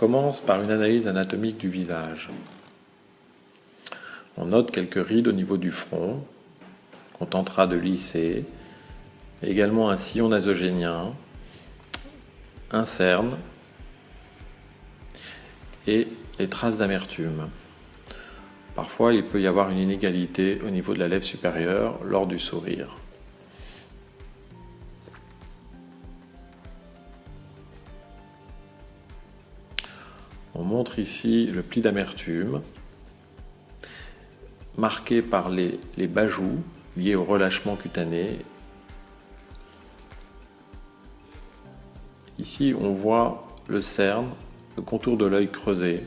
commence par une analyse anatomique du visage. On note quelques rides au niveau du front, qu'on tentera de lisser, également un sillon nasogénien, un cerne et les traces d'amertume. Parfois, il peut y avoir une inégalité au niveau de la lèvre supérieure lors du sourire. On montre ici le pli d'amertume, marqué par les bas-joues liés au relâchement cutané. Ici, on voit le cerne, le contour de l'œil creusé,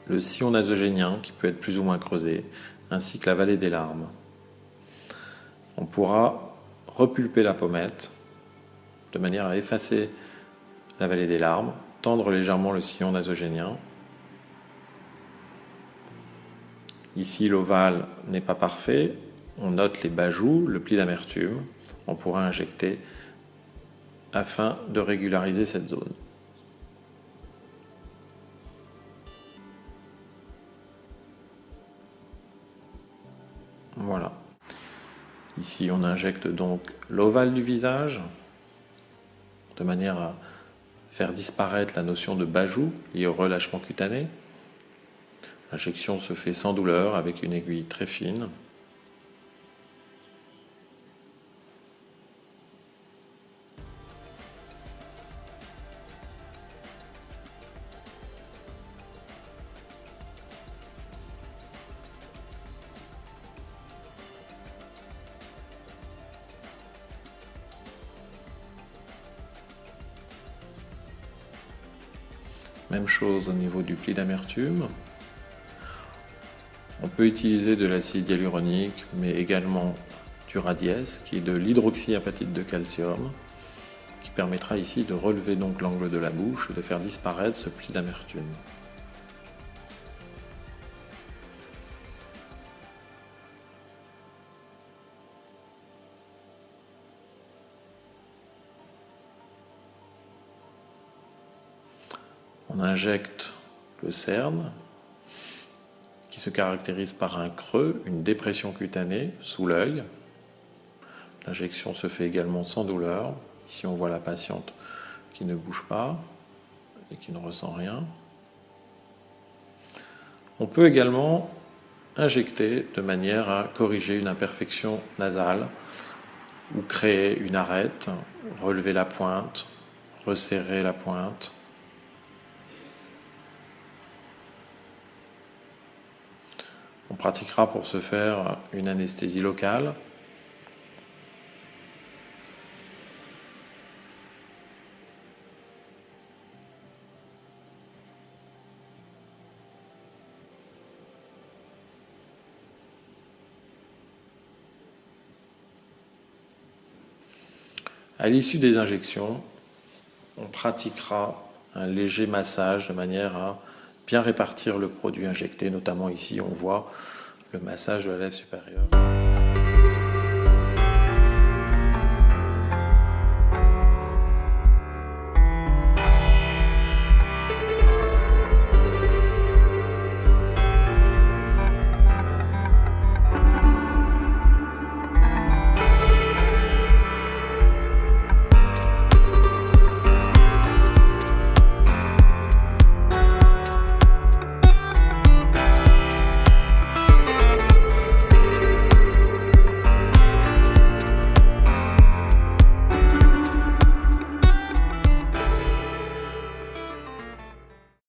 le sillon nasogénien qui peut être plus ou moins creusé, ainsi que la vallée des larmes. On pourra repulper la pommette de manière à effacer la vallée des larmes, tendre légèrement le sillon nasogénien. Ici, l'ovale n'est pas parfait. On note les bas-joues, le pli d'amertume. On pourra injecter afin de régulariser cette zone. Voilà. Ici, on injecte donc l'ovale du visage de manière à faire disparaître la notion de bas-joue liée au relâchement cutané. L'injection se fait sans douleur avec une aiguille très fine. Même chose au niveau du pli d'amertume. On peut utiliser de l'acide hyaluronique, mais également du radiès, qui est de l'hydroxyapatite de calcium, qui permettra ici de relever donc l'angle de la bouche et de faire disparaître ce pli d'amertume. On injecte le cerne, qui se caractérise par un creux, une dépression cutanée sous l'œil. L'injection se fait également sans douleur. Ici, on voit la patiente qui ne bouge pas et qui ne ressent rien. On peut également injecter de manière à corriger une imperfection nasale ou créer une arête, relever la pointe, resserrer la pointe. On pratiquera pour ce faire une anesthésie locale. À l'issue des injections, on pratiquera un léger massage de manière à bien répartir le produit injecté. Notamment ici, on voit le massage de la lèvre supérieure.